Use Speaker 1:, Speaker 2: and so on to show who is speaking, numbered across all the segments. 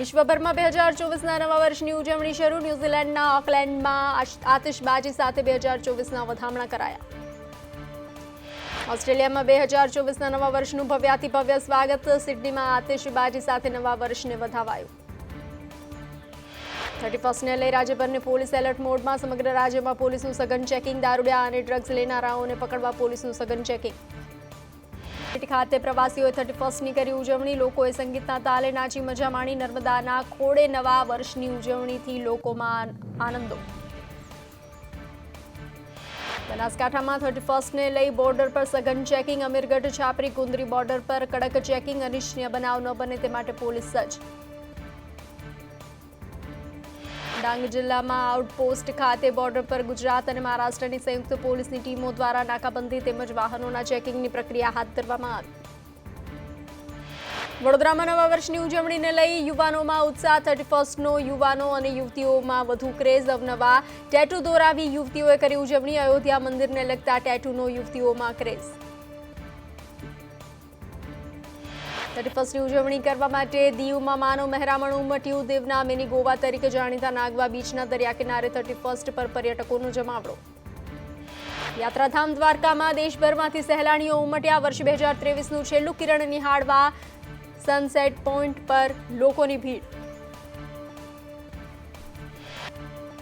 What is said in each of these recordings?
Speaker 1: વિશ્વભરમાં 2024ના નવા વર્ષની ઉજવણી શરૂ. ન્યૂઝીલેન્ડના ઓકલેન્ડમાં આતિશબાજી સાથે 2024ના વધામણા કરાયા. ઓસ્ટ્રેલિયામાં 2024ના નવા વર્ષનું ભવ્યાતિભવ્ય સ્વાગત. સિડનીમાં આતિશબાજી સાથે નવા વર્ષને વધાવાયું. 31ને લઈ રાજ્યભરની પોલીસ એલર્ટ મોડમાં. સમગ્ર રાજ્યમાં પોલીસનું સઘન ચેકિંગ. દારૂડિયા અને ડ્રગ્સ લેનારાઓને પકડવા પોલીસનું સઘન ચેકિંગ. ખાતે પ્રવાસીઓએ 31ની કરી ઉજવણી. લોકોએ સંગીતના તાલે નાચી મજા માણી. નર્મદાના ખોળે નવા વર્ષની ઉજવણીથી લોકોમાં આનંદો. બનાસકાંઠામાં 31ને લઈ બોર્ડર પર સઘન ચેકિંગ. અમીરગઢ છાપરી કુંદરી બોર્ડર પર કડક ચેકિંગ. અનિચ્છનીય બનાવ ન બને તે માટે પોલીસ સજ્જ. ડાંગ જિલ્લામાં આઉટપોસ્ટ ખાતે બોર્ડર પર ગુજરાત અને મહારાષ્ટ્રની સંયુક્ત પોલીસની ટીમો દ્વારા નાકાબંધી તેમજ વાહનોના ચેકિંગની પ્રક્રિયા હાથ ધરવામાં આવી. વડોદરામાં નવા વર્ષની ઉજવણીને લઈ યુવાનોમાં ઉત્સાહ. 31નો યુવાનો અને યુવતીઓમાં વધુ ક્રેઝ. અવનવા ટેટુ દોરાવી યુવતીઓએ કરી ઉજવણી. અયોધ્યા મંદિરને લગતા ટેટુનો યુવતીઓમાં ક્રેઝ. 31ની ઉજવણી કરવા માટે દીવમાં માનવ મહેરામણ ઉમટ્યું. દીવના મિની ગોવા તરીકે જાણીતા નાગવા બીચના દરિયા કિનારે 31 પર પર્યટકોનો જમાવડો. યાત્રાધામ દ્વારકામાં દેશભરમાંથી સહેલાણીઓ ઉમટ્યા. વર્ષ 2023નું છેલ્લું કિરણ નિહાળવા સનસેટ પોઈન્ટ પર લોકોની ભીડ.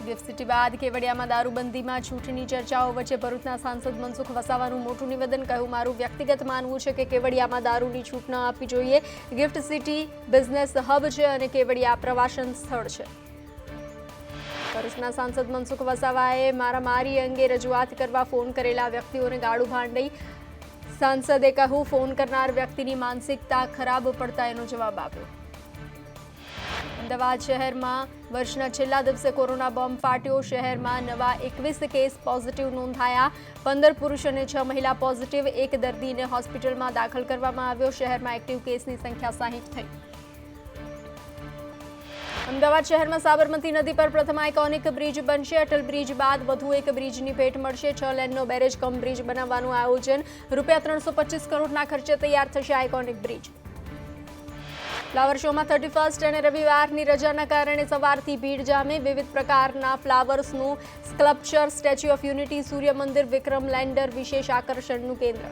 Speaker 1: ગિફ્ટ સિટી બાદ કેવડિયામાં દારૂબંધીમાં છૂટની ચર્ચાઓ વચ્ચે ભરૂચના સાંસદ મનસુખ વસાવાનું મોટું નિવેદન. કહ્યું, મારું વ્યક્તિગત માનવું છે કે કેવડિયામાં દારૂની છૂટ ન આપવી જોઈએ. ગિફ્ટ સિટી બિઝનેસ હબ છે અને કેવડિયા પ્રવાસન સ્થળ છે. ભરૂચના સાંસદ મનસુખ વસાવાએ મારામારી અંગે રજૂઆત કરવા ફોન કરેલા વ્યક્તિઓને ગાળું ભાંડી. સાંસદે કહ્યું, ફોન કરનાર વ્યક્તિની માનસિકતા ખરાબ પડતા એનો જવાબ આપ્યો. અમદાવાદ શહેરમાં વર્ષના છેલ્લા દિવસે કોરોના બોમ્બ ફાટ્યો. શહેરમાં નવા 21 કેસ પોઝિટિવ નોંધાયા. 15 પુરુષ અને 6 મહિલા પોઝિટિવ. એક દર્દીને હોસ્પિટલમાં દાખલ કરવામાં આવ્યો. શહેરમાં એક્ટિવ કેસની સંખ્યા 60 થઈ. અમદાવાદ શહેરમાં સાબરમતી નદી પર પ્રથમ આઇકોનિક બ્રિજ બનશે. અટલ બ્રિજ બાદ વધુ એક બ્રિજની ભેટ મળશે. 6 લેનનો બેરેજ કમ બ્રિજ બનાવવાનું આયોજન. ₹325 કરોડના ખર્ચે તૈયાર થશે આઇકોનિક બ્રિજ. ફ્લાવર શોમાં 31 અને રવિવારની રજાના કારણે સવારથી ભીડ જામે. વિવિધ પ્રકારના ફ્લાવર્સનું સ્કલ્પચર. સ્ટેચ્યુ ઓફ યુનિટી, સૂર્ય મંદિર, વિક્રમ લેન્ડર વિશેષ આકર્ષણનું કેન્દ્ર.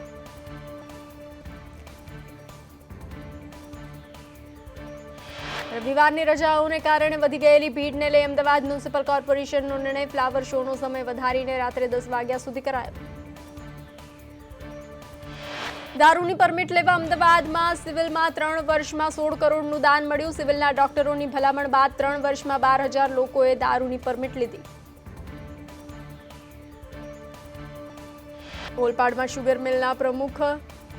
Speaker 1: રવિવારની રજાઓને કારણે વધી ગયેલી ભીડને લઈ અમદાવાદ મ્યુનિસિપલ કોર્પોરેશનનો નિર્ણય. ફ્લાવર શોનો સમય વધારીને રાત્રે 10 વાગ્યા સુધી કરાયો. દારૂની પરમિટ લેવા અમદાવાદમાં સિવિલમાં 3 વર્ષમાં 16 કરોડનું દાન મળ્યું. સિવિલના ડોક્ટરોની ભલામણ બાદ 3 વર્ષમાં 12,000 લોકોએ દારૂની પરમિટ લીધી. ઓલપાડમાં શુગર મિલના પ્રમુખ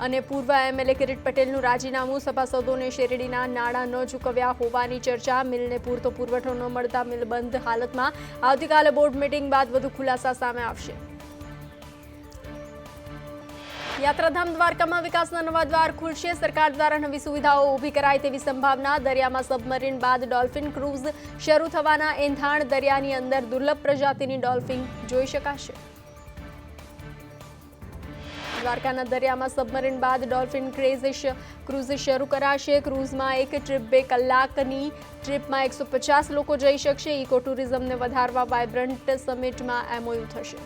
Speaker 1: અને પૂર્વ એમએલએ કિરીટ પટેલનું રાજીનામું. સભાસદોને શેરડીના નાણાં ન ચૂકવ્યા હોવાની ચર્ચા. મિલને પૂરતો પુરવઠો ન મળતા મિલ બંધ હાલતમાં. આવતીકાલે બોર્ડ મીટિંગ બાદ વધુ ખુલાસા સામે આવશે. યાત્રાધામ દ્વારકામાં વિકાસના નવા દ્વાર ખુલશે. સરકાર દ્વારા નવી સુવિધાઓ ઊભી કરાય તેવી સંભાવના. દરિયામાં સબમરીન બાદ ડોલ્ફિન ક્રૂઝ શરૂ થવાના એંધાણ. દરિયાની અંદર દુર્લભ પ્રજાતિની ડોલ્ફિન જોઈ શકાશે. દ્વારકાના દરિયામાં સબમરીન બાદ ડોલ્ફિન ક્રૂઝ શરૂ કરાશે. ક્રૂઝમાં એક ટ્રીપ 2 કલાકની ટ્રીપમાં 150 લોકો જઈ શકશે. ઇકો ટુરિઝમને વધારવા વાઇબ્રન્ટ સમિટમાં એમઓયુ થશે.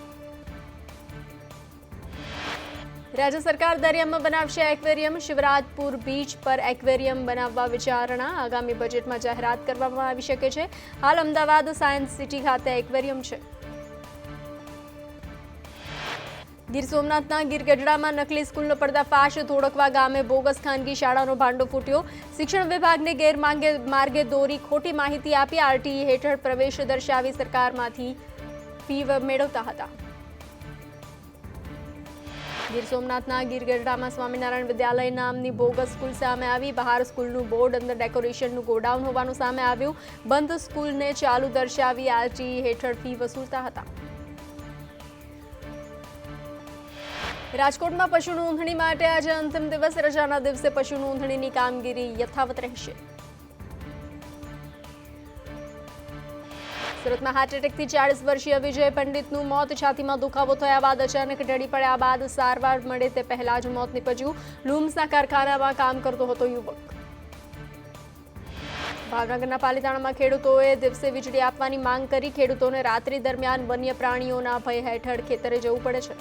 Speaker 1: રાજ્ય સરકાર દરિયામાં બનાવશે એક્વેરિયમ. શિવરાજપુર બીચ પર એક્વેરિયમ બનાવવા વિચારણા. આગામી બજેટમાં જાહેરાત કરવામાં આવી શકે છે. હાલ અમદાવાદ સાયન્સ સિટી ખાતે એક્વેરિયમ છે. ગીર સોમનાથના ગીરગઢડામાં નકલી સ્કૂલનો પર્દાફાશ. ધોળકવા ગામે બોગસ ખાનગી શાળાનો ભાંડો ફૂટ્યો. શિક્ષણ વિભાગને ગેરમાર્ગે દોરી ખોટી માહિતી આપી. આરટીઈ હેઠળ પ્રવેશ દર્શાવી સરકારમાંથી ફી મેળવતા હતા. ગીર સોમનાથના ગીરગઢડામાં સ્વામિનારાયણ વિદ્યાલય નામની બોગસ સ્કૂલ સામે આવી. બહાર સ્કૂલનું બોર્ડ, અંદર ડેકોરેશનનું ગોડાઉન હોવાનું સામે આવ્યું. બંધ સ્કૂલને ચાલુ દર્શાવી આરટીઈ હેઠળ ફી વસૂલતા હતા. રાજકોટમાં પશુ નોંધણી માટે આજે અંતિમ દિવસ. રજાના દિવસે પશુ નોંધણીની કામગીરી યથાવત રહેશે. સુરતમાં હાર્ટ એટેકથી 40 વર્ષીય વિજય પંડિતનું મોત. છાતીમાં દુખાવો થયા બાદ અચાનક ઢળી પડ્યા બાદ સારવાર મળે તે પહેલા જ મોત નીપજ્યું. લૂમ્સના કારખાનામાં કામ કરતો હતો યુવક. ભાવનગરના પાલીતાણામાં ખેડૂતોએ દિવસે વીજળી આપવાની માંગ કરી. ખેડૂતોને રાત્રિ દરમિયાન વન્ય પ્રાણીઓના ભય હેઠળ ખેતરે જવું પડે છે.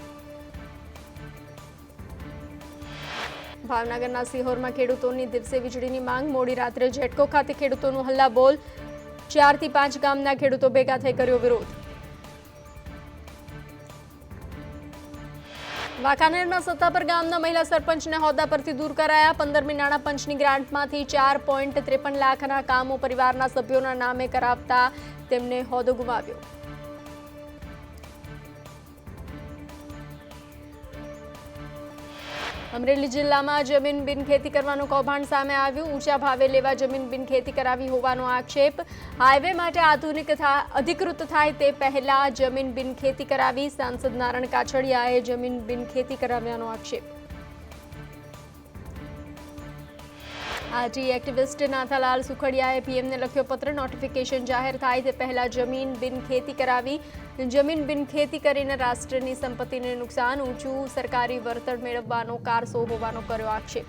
Speaker 1: ભાવનગરના સિહોરમાં ખેડૂતોની દિવસે વીજળીની માંગ. મોડી રાત્રે જેટકો ખાતે ખેડૂતોનું હલ્લાબોલ. 4 થી 5 ગામના ખેડૂતો ભેગા થઈ કર્યો વિરોધ. વાંકાનેરના સત્તાપર ગામના મહિલા સરપંચને હોદ્દા પરથી દૂર કરાયા. 15મી નાણાં પંચની ગ્રાન્ટમાંથી 4.53 લાખના કામો પરિવારના સભ્યોના નામે કરાવતા તેમને હોદ્દો ગુમાવ્યો. અમરેલી જિલ્લામાં જમીન બિનખેતી કરવાનું કૌભાંડ સામે આવ્યું. ઊંચા ભાવે લેવા જમીન બિનખેતી કરાવી હોવાનો આક્ષેપ. હાઈવે માટે આધુનિક અધિકૃત થાય તે પહેલા જમીન બિનખેતી કરાવી. સાંસદ નારણ કાછડિયાએ જમીન બિનખેતી કરાવ્યાનો આક્ષેપ. આરટી એક્ટિવિસ્ટ નાથાલાલ સુખડિયાએ પીએમને લખ્યો પત્ર. નોટિફિકેશન જાહેર થાય તે પહેલા જમીન બિનખેતી કરાવી. જમીન બિનખેતી કરીને રાષ્ટ્રની સંપત્તિને નુકસાન. ઊંચું સરકારી વળતર મેળવવાનો કારસો હોવાનો કર્યો આક્ષેપ.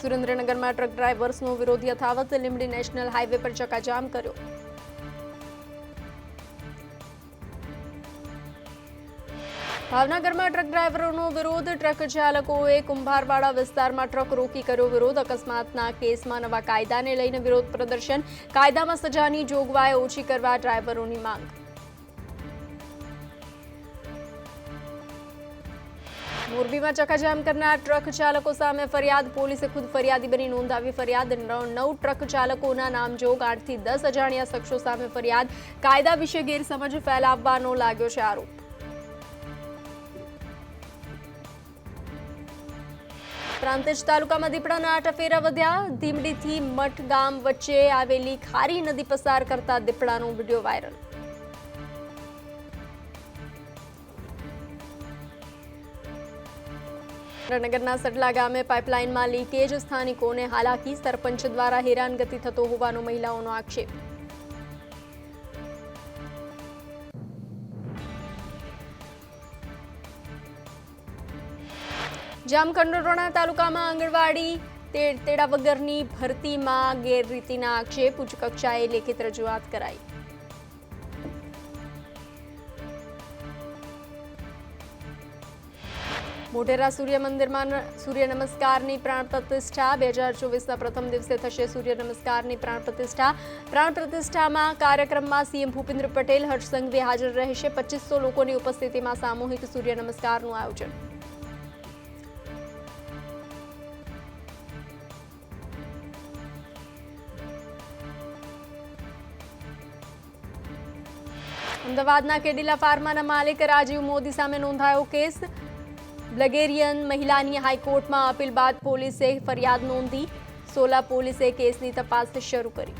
Speaker 1: સુરેન્દ્રનગરમાં ટ્રક ડ્રાઈવર્સનો વિરોધ યથાવત. લીંબડી નેશનલ હાઈવે પર ચક્કાજામ કર્યો. ભાવનગરમાં ટ્રક ડ્રાઈવરોનો વિરોધ. ટ્રક ચાલકોએ કુંભારવાડા વિસ્તારમાં ટ્રક રોકી કર્યો વિરોધ. અકસ્માતના કેસમાં નવા કાયદાને લઈને વિરોધ પ્રદર્શન. કાયદામાં સજાની જોગવાઈ ઓછી કરવા ડ્રાઈવરોની માંગ. મોરબીમાં ચક્કાજામ કરનાર ટ્રક ચાલકો સામે ફરિયાદ. પોલીસે ખુદ ફરિયાદી બની નોંધાવી ફરિયાદ. 9 ટ્રક ચાલકોના નામજોગ. 8 થી 10 અજાણ્યા શખ્સો સામે ફરિયાદ. કાયદા વિશે ગેરસમજ ફેલાવવાનો લાગ્યો છે આરોપ. પ્રાંતિજ તાલુકામાં દીપડાના આટફેરા વધ્યા. ધીમડીથી મઠ ગામ વચ્ચે આવેલી ખારી નદી પસાર કરતા દીપડાનો વિડીયો વાયરલ. સુરેન્દ્રનગરના સડલા ગામે પાઇપલાઇનમાં લીકેજ. સ્થાનિકોને હાલાકી. સરપંચ દ્વારા હેરાનગતિ થતો હોવાનો મહિલાઓનો આક્ષેપ. જામકંડોરણા તાલુકામાં આંગણવાડી તેડા વગરની ભરતીમાં ગેરરીતિના આક્ષેપ. ઉચ્ચ કક્ષાએ લેખિત રજૂઆત કરાઈ. મોઢેરા સૂર્ય મંદિરમાં સૂર્ય નમસ્કારની પ્રાણ પ્રતિષ્ઠા. 2024ના પ્રથમ દિવસે થશે સૂર્ય નમસ્કારની પ્રાણ પ્રતિષ્ઠા. પ્રાણ પ્રતિષ્ઠામાં કાર્યક્રમમાં સીએમ ભૂપેન્દ્ર પટેલ, હર્ષ સંઘવી હાજર રહેશે. 2500 લોકોની ઉપસ્થિતિમાં સામૂહિક સૂર્ય નમસ્કારનું આયોજન. અમદાવાદના કેડિલા ફાર્માના માલિક રાજીવ મોદી સામે નોંધાયો કેસ. બલ્ગેરિયન મહિલાની હાઈકોર્ટમાં અપીલ બાદ પોલીસે ફરિયાદ નોંધી. સોલા પોલીસે કેસની તપાસ શરૂ કરી.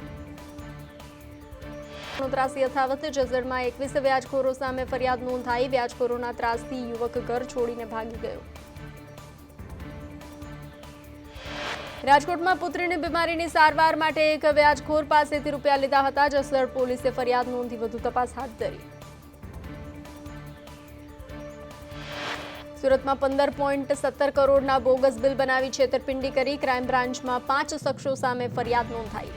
Speaker 1: ત્રાસ યથાવત. જસદણમાં 21 વ્યાજખોરો સામે ફરિયાદ નોંધાઈ. વ્યાજખોરોના ત્રાસથી યુવક ઘર છોડીને ભાગી ગયો. રાજકોટમાં પુત્રીની બીમારીની સારવાર માટે એક વ્યાજખોર પાસેથી રૂપિયા લીધા હતા. જસદણ પોલીસે ફરિયાદ નોંધી વધુ તપાસ હાથ ધરી. સુરતમાં 15.17 કરોડના બોગસ બિલ બનાવી છેતરપિંડી કરી. ક્રાઇમ બ્રાન્ચમાં 5 શખ્સો સામે ફરિયાદ નોંધાઈ.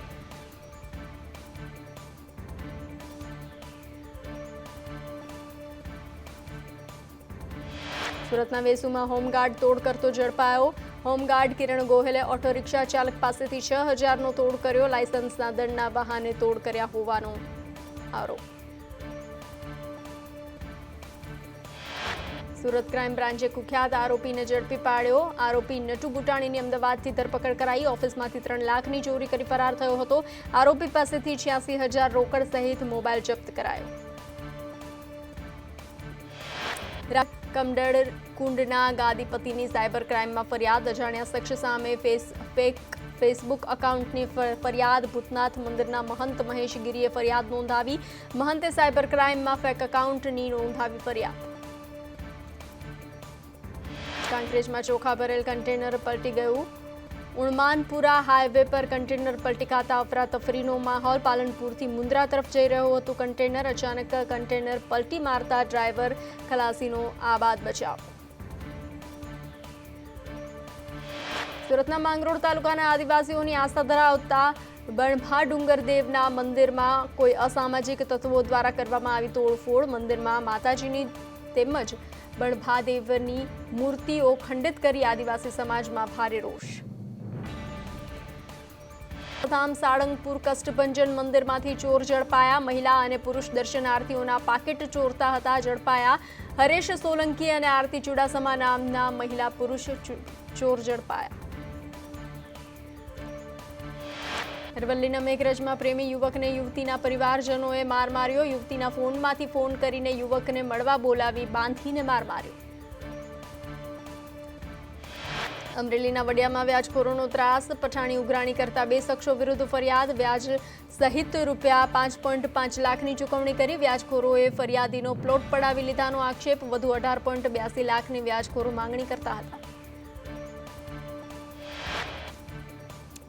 Speaker 1: સુરતના વેસુમાં હોમગાર્ડ તોડ કરતો ઝડપાયો. હોમગાર્ડ કિરણ ગોહેલે ઓટો રિક્ષા ચાલક પાસેથી 6,000નો તોડ કર્યો. લાયસન્સના દંડના બહાને તોડ કર્યા હોવાનો આરોપ. સુરત ક્રાઇમ બ્રાન્ચે કુખ્યાત આરોપીને ઝડપી પાડ્યો. આરોપી નટુ બુટાણીની અમદાવાદથી ધરપકડ કરાઈ. ઓફિસમાંથી 3 લાખની ચોરી કરી ફરાર થયો હતો. આરોપી પાસેથી 86,000 રોકડ સહિત મોબાઈલ જપ્ત કરાયો. કમડળ કુંડના ગાદીપતિની સાયબર ક્રાઇમમાં ફરિયાદ. અજાણ્યા શખ્સ સામે ફેસબુક એકાઉન્ટની ફરિયાદ. ભૂતનાથ મંદિરના મહંત મહેશ ગીરીએ ફરિયાદ નોંધાવી. મહંતે સાયબર ક્રાઇમમાં ફેક એકાઉન્ટની નોંધાવી ફરિયાદ. કાંકરેજમાં ચોખા ભરેલ કન્ટેનર પલટી ગયું. ઉણમાનપુરા હાઈવે પર કન્ટેનર પલટી ખાતા અફરાતફરીનો માહોલ. પાલનપુરથી મુન્દ્રા તરફ જઈ રહ્યું હતું કન્ટેનર. અચાનક કન્ટેનર પલટી મારતા ડ્રાઈવર ખલાસીનો આબાદ બચાવ. સુરતના માંગરોળ તાલુકાના આદિવાસીઓની આસ્થા ધરાવતા બણભા ડુંગરદેવના મંદિરમાં કોઈ અસામાજિક તત્વો દ્વારા કરવામાં આવી તોડફોડ. મંદિરમાં માતાજીની તેમજ બણભાદેવની મૂર્તિઓ ખંડિત કરી આદિવાસી સમાજમાં ભારે રોષ. ધામ સાળંગપુર કષ્ટભંજન મંદિરમાંથી ચોર ઝડપાયા. મહિલા અને પુરુષ દર્શનાર્થીઓના પાકીટ ચોરતા હતા, ઝડપાયા. હરેશ સોલંકી અને આરતી ચુડાસમા નામના મહિલા પુરુષ ચોર ઝડપાયા. અરવલ્લીના મેઘરજમાં પ્રેમી યુવકને યુવતીના પરિવારજનોએ માર માર્યો. યુવતીના ફોનમાંથી ફોન કરીને યુવકને મળવા બોલાવી બાંધીને માર માર્યો. અમરેલીના વડિયામાં વ્યાજખોરોનો ત્રાસ. પઠાણી ઉઘરાણી કરતા 2 શખ્સો વિરુદ્ધ ફરિયાદ. વ્યાજ સહિત રૂપિયા 5.5 લાખની ચૂકવણી કરી વ્યાજખોરોએ ફરિયાદીનો પ્લોટ પડાવી લીધાનો આક્ષેપ. વધુ 18.82 લાખની વ્યાજખોરો માંગણી કરતા હતા.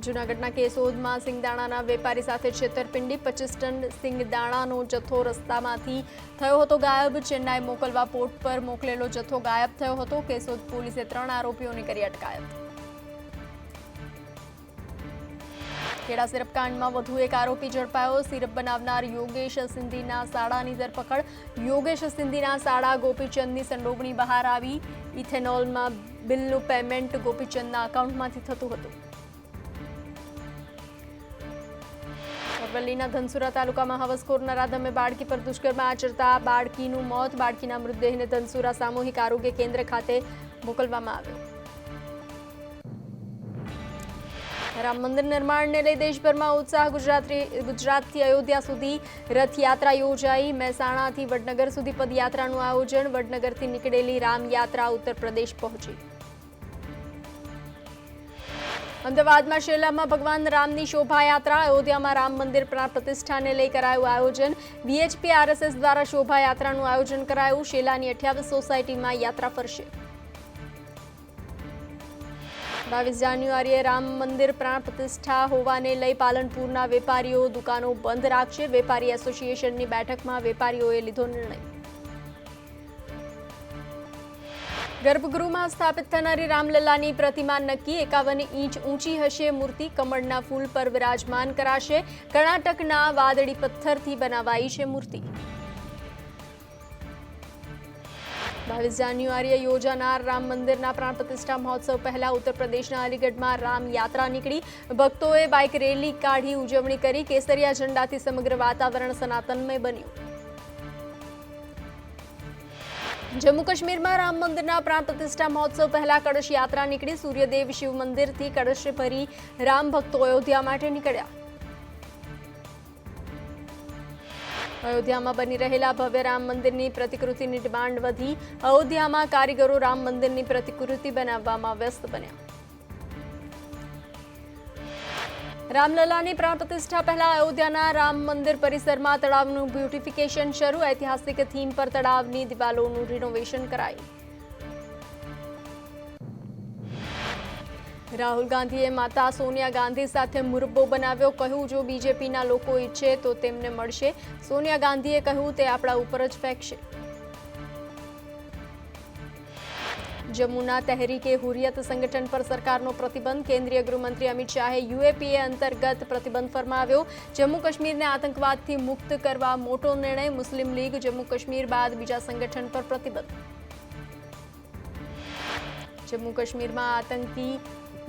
Speaker 1: જૂનાગઢના કેશોદમાં સિંગદાણાના વેપારી સાથે છેતરપિંડી. 25 ટન સિંગદાણાનો જથ્થો રસ્તામાંથી થયો હતો ગાયબ. ચેન્નાઈ મોકલવા પોર્ટ પર મોકલેલો જથ્થો ગાયબ થયો હતો. કેશોદ પોલીસે 3 આરોપીઓની કરી અટકાયત. ખેડા સિરપ કાંડમાં વધુ એક આરોપી ઝડપાયો. સિરપ બનાવનાર યોગેશ સિંધીના શાળાની ધરપકડ. યોગેશ સિંધીના શાળા ગોપીચંદની સંડોવણી બહાર આવી. ઇથેનોલમાં બિલનું પેમેન્ટ ગોપીચંદના એકાઉન્ટમાંથી થતું હતું. અરવલ્લીના ધનસુરા તાલુકામાં હવસખોર નરાધમે બાળકી પર દુષ્કર્મ આચરતા બાળકીનું મોત. બાળકીના મૃતદેહને ધનસુરા સામૂહિક આરોગ્ય કેન્દ્ર ખાતે મોકલવામાં આવ્યો. રામ મંદિર નિર્માણને લઈ દેશભરમાં ઉત્સાહ. ગુજરાતથી અયોધ્યા સુધી રથયાત્રા યોજાઈ. મહેસાણાથી વડનગર સુધી પદયાત્રાનું આયોજન. વડનગરથી નીકળેલી રામયાત્રા ઉત્તર પ્રદેશ પહોંચી. અમદાવાદમાં શેલામાં ભગવાન રામની શોભાયાત્રા. અયોધ્યામાં રામ મંદિર પ્રાણ પ્રતિષ્ઠાને લઈ કરાયું આયોજન. વીએચપી આરએસએસ દ્વારા શોભાયાત્રાનું આયોજન કરાયું. શેલાની 28 સોસાયટીમાં યાત્રા ફરશે. 22 જાન્યુઆરીએ રામ મંદિર પ્રાણ પ્રતિષ્ઠા હોવાને લઈ પાલનપુરના વેપારીઓ દુકાનો બંધ રાખશે. વેપારી એસોસિએશનની બેઠકમાં વેપારીઓએ લીધો નિર્ણય. ગર્ભગૃહમાં સ્થાપિત થનારી રામલલ્લાની પ્રતિમા નક્કી. 51 ઇંચ ઊંચી હશે મૂર્તિ. કમળના ફૂલ પર વિરાજમાન કરાશે. કર્ણાટકના વાદળી પથ્થરથી બનાવાઈ છે મૂર્તિ. 22 જાન્યુઆરીએ યોજાનાર રામ મંદિરના પ્રાણ પ્રતિષ્ઠા મહોત્સવ પહેલા ઉત્તર પ્રદેશના અલીગઢમાં રામ યાત્રા નીકળી. ભક્તોએ બાઇક રેલી કાઢી ઉજવણી કરી. કેસરિયા ઝંડાથી સમગ્ર વાતાવરણ સનાતનમય બન્યું. જમ્મુ કાશ્મીરમાં રામ મંદિરના પ્રાણ પ્રતિષ્ઠા મહોત્સવ પહેલા કળશ યાત્રા નીકળી. સૂર્યદેવ શિવ મંદિરથી કળશ ભરી રામ ભક્તો અયોધ્યા માટે નીકળ્યા. અયોધ્યામાં બની રહેલા ભવ્ય રામ મંદિરની પ્રતિકૃતિની ડિમાન્ડ વધી. અયોધ્યામાં કારીગરો રામ મંદિરની પ્રતિકૃતિ બનાવવામાં વ્યસ્ત બન્યા. રામલલ્લાની પ્રાણ પ્રતિષ્ઠા પહેલા અયોધ્યાના રામ મંદિર પરિસરમાં તળાવનું બ્યુટિફિકેશન શરૂ. ઐતિહાસિક થીમ પર તળાવની દિવાલોનું રિનોવેશન કરાયું. રાહુલ ગાંધીએ માતા સોનિયા ગાંધી સાથે મુરબ્બો બનાવ્યો. કહ્યું, જો બીજેપીના લોકો ઈચ્છે તો તેમને મળશે. સોનિયા ગાંધીએ કહ્યું, તે આપણા ઉપર જ ફેંકશે. જમ્મુના તહેરીકે હુરિયત સંગઠન પર સરકારનો પ્રતિબંધ. કેન્દ્રીય ગૃહમંત્રી અમિત શાહે યુએપીએ અંતર્ગત પ્રતિબંધ ફરમાવ્યો. જમ્મુ કાશ્મીરને આતંકવાદથી મુક્ત કરવા મોટો નિર્ણય. મુસ્લિમ લીગ જમ્મુ કાશ્મીર બાદ બીજા સંગઠન પર પ્રતિબંધ. જમ્મુ કાશ્મીરમાં આતંકી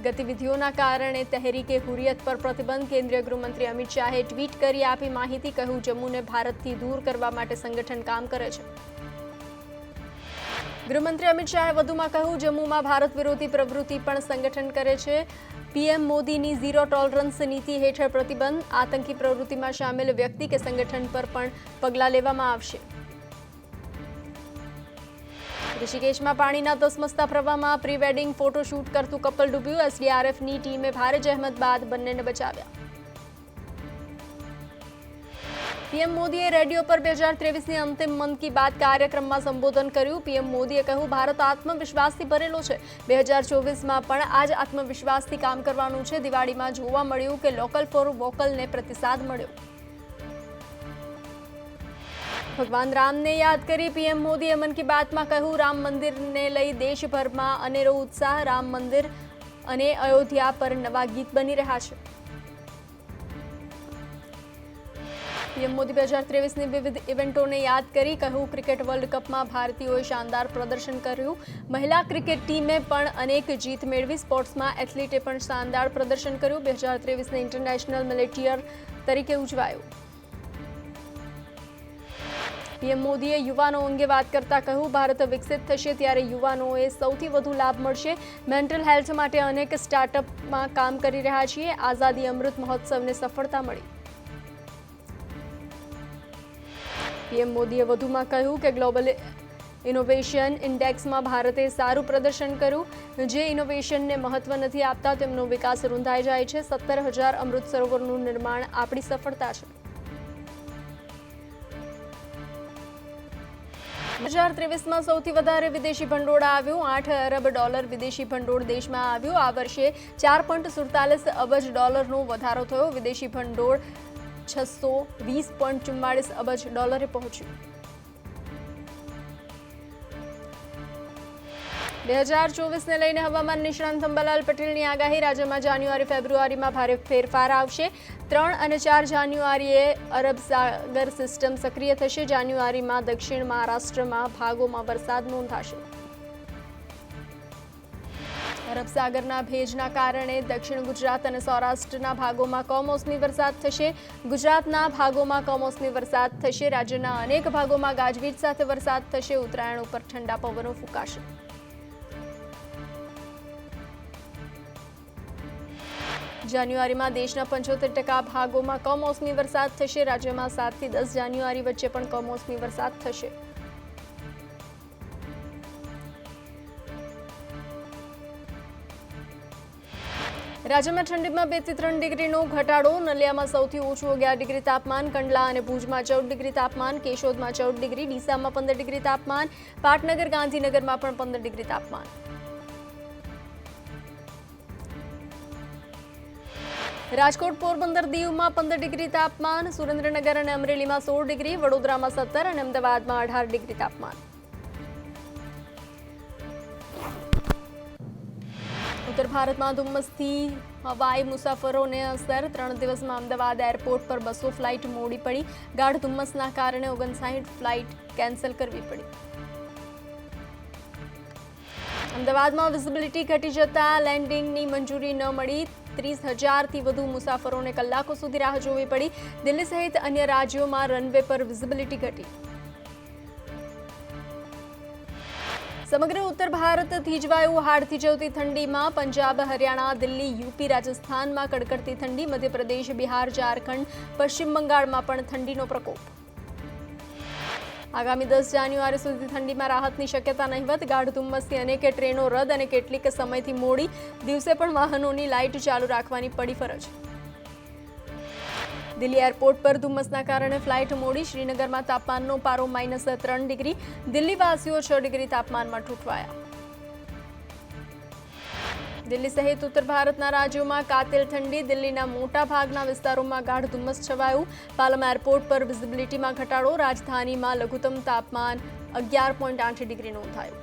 Speaker 1: ગતિવિધિઓના કારણે તહેરીકે હુરિયત પર પ્રતિબંધ. કેન્દ્રીય ગૃહમંત્રી અમિત શાહે ટ્વીટ કરી આપી માહિતી. કહ્યું, જમ્મુને ભારતથી દૂર કરવા માટે સંગઠન કામ કરે છે. ગૃહમંત્રી અમિત શાહે વધુમાં કહ્યું, જમ્મુમાં ભારત વિરોધી પ્રવૃત્તિ પણ સંગઠન કરે છે. પીએમ મોદીની ઝીરો ટોલરન્સ નીતિ હેઠળ પ્રતિબંધ. આતંકી પ્રવૃત્તિમાં સામેલ વ્યક્તિ કે સંગઠન પર પણ પગલાં લેવામાં આવશે. ઋષિકેશમાં પાણીના ધસમસતા પ્રવાહમાં પ્રી વેડિંગ ફોટોશૂટ કરતું કપલ ડૂબ્યું. એસડીઆરએફની ટીમે ભારે જહેમત બાદ બંનેને બચાવ્યા. પીએમ મોદીએ રેડિયો પર 2023ની અંતિમ મન કી બાત કાર્યક્રમમાં સંબોધન કર્યું. પીએમ મોદીએ કહ્યું, ભારત આત્મવિશ્વાસથી ભરેલો છે. 2024માં પણ આ જ આત્મવિશ્વાસથી કામ કરવાનું છે. દિવાળીમાં જોવા મળ્યું કે લોકલ ફોર વોકલને પ્રતિસાદ મળ્યો. ભગવાન રામને યાદ કરી પીએમ મોદીએ મન કી બાતમાં કહ્યું, રામ મંદિરને લઈ દેશભરમાં અનેરો ઉત્સાહ. રામ મંદિર અને અયોધ્યા પર નવા ગીત બની રહ્યા છે. પીએમ મોદી 2023ની વિવિધ ઇવેન્ટોને યાદ કરી કહ્યું, ક્રિકેટ વર્લ્ડ કપમાં ભારતીયોએ શાનદાર પ્રદર્શન કર્યું. મહિલા ક્રિકેટ ટીમે પણ અનેક જીત મેળવી. સ્પોર્ટ્સમાં એથ્લીટે પણ શાનદાર પ્રદર્શન કર્યું. 2023ને ઇન્ટરનેશનલ મિલિટરી યર તરીકે ઉજવાયું. પીએમ મોદીએ યુવાનો અંગે વાત કરતા કહ્યું, ભારત વિકસિત થશે ત્યારે યુવાનોએ સૌથી વધુ લાભ મળશે. મેન્ટલ હેલ્થ માટે અનેક સ્ટાર્ટઅપમાં કામ કરી રહ્યા છીએ. આઝાદી અમૃત મહોત્સવને સફળતા મળી. પીએમ મોદીએ વધુમાં કહ્યું કે ગ્લોબલ ઇનોવેશન ઇન્ડેક્સમાં ભારતે સારું પ્રદર્શન કર્યું. જે ઇનોવેશનને મહત્વ નથી આપતા તેમનો વિકાસ રૂંધાઈ જાય છે. 17,000 અમૃત સરોવરનું નિર્માણ આપણી સફળતા છે. 2023માં સૌથી વધારે વિદેશી ભંડોળ આવ્યું. $8 અરબ વિદેશી ભંડોળ દેશમાં આવ્યું. આ વર્ષે $4.47 અબજ નો વધારો થયો. વિદેશી ભંડોળ $620.44 અબજ પહોંચ્યું. 2024ને લઈને હવામાન નિષ્ણાંત અંબાલાલ પટેલની આગાહી. રાજ્યમાં જાન્યુઆરી ફેબ્રુઆરીમાં ભારે ફેરફાર આવશે. 3 અને 4 જાન્યુઆરીએ અરબ સાગર સિસ્ટમ સક્રિય થશે. જાન્યુઆરીમાં દક્ષિણ મહારાષ્ટ્રમાં ભાગોમાં વરસાદ નોંધાશે. અરબ સાગરના ભેજના કારણે દક્ષિણ ગુજરાત અને સૌરાષ્ટ્રના ભાગોમાં કમોસમી વરસાદ થશે. ગુજરાતના ભાગોમાં કમોસમી વરસાદ થશે. રાજ્યના અનેક ભાગોમાં ગાજવીજ સાથે વરસાદ થશે. ઉત્તરાયણ ઉપર ઠંડા પવનો ફૂંકાશે. જાન્યુઆરીમાં દેશના 75% ભાગોમાં કમોસમી વરસાદ થશે. રાજ્યમાં 7 થી 10 જાન્યુઆરી વચ્ચે પણ કમોસમી વરસાદ થશે. રાજ્યમાં ઠંડીમાં 2 થી 3 ડિગ્રીનો ઘટાડો. નલિયામાં સૌથી ઓછું 11 ડિગ્રી તાપમાન. કંડલા અને ભુજમાં 14 ડિગ્રી તાપમાન. કેશોદમાં 14 ડિગ્રી. ડીસામાં 15 ડિગ્રી તાપમાન. પાટનગર ગાંધીનગરમાં પણ 15 ડિગ્રી તાપમાન. રાજકોટ, પોરબંદર, દીવમાં 15 ડિગ્રી તાપમાન. સુરેન્દ્રનગર અને અમરેલીમાં 16 ડિગ્રી. વડોદરામાં 17 અને અમદાવાદમાં 18 ડિગ્રી તાપમાન. ઉત્તર ભારતમાં ધુમ્મસથી હવાઈ મુસાફરોને અસર. 3 દિવસમાં અમદાવાદ એરપોર્ટ પર 200 ફ્લાઇટ મોડી પડી. ગાઢ ધુમ્મસના કારણે 59 ફ્લાઇટ કેન્સલ કરવી પડી. અમદાવાદમાં વિઝિબિલિટી ઘટી જતા લેન્ડિંગની મંજૂરી ન મળી. 30,000થી વધુ મુસાફરોને કલાકો સુધી રાહ જોવી પડી. દિલ્હી સહિત અન્ય રાજ્યોમાં રનવે પર વિઝિબિલિટી ઘટી. સમગ્ર ઉત્તર ભારત થીજવાયું હાડ થીજવતી ઠંડીમાં. પંજાબ, હરિયાણા, દિલ્હી, યુપી, રાજસ્થાનમાં કડકડતી ઠંડી. મધ્યપ્રદેશ, બિહાર, ઝારખંડ, પશ્ચિમ બંગાળમાં પણ ઠંડીનો પ્રકોપ. આગામી 10 જાન્યુઆરી સુધી ઠંડીમાં રાહતની શક્યતા નહિવત. ગાઢ ધુમ્મસથી અનેક ટ્રેનો રદ અને કેટલીક સમયથી મોડી. દિવસે પણ વાહનોની લાઇટ ચાલુ રાખવાની પડી ફરજ. દિલ્હી એરપોર્ટ પર ધુમ્મસના કારણે ફ્લાઇટ મોડી. શ્રીનગરમાં તાપમાનનો પારો -3 ડિગ્રી. દિલ્હીવાસીઓ 6 ડિગ્રી તાપમાનમાં ઠૂંઠવાયા. દિલ્હી સહિત ઉત્તર ભારતના રાજ્યોમાં કાતિલ ઠંડી. દિલ્હીના મોટા ભાગના વિસ્તારોમાં ગાઢ ધુમ્મસ છવાયું. પાલમ એરપોર્ટ પર વિઝિબિલિટીમાં ઘટાડો. રાજધાનીમાં લઘુત્તમ તાપમાન 11.8 ડિગ્રી નોંધાયું.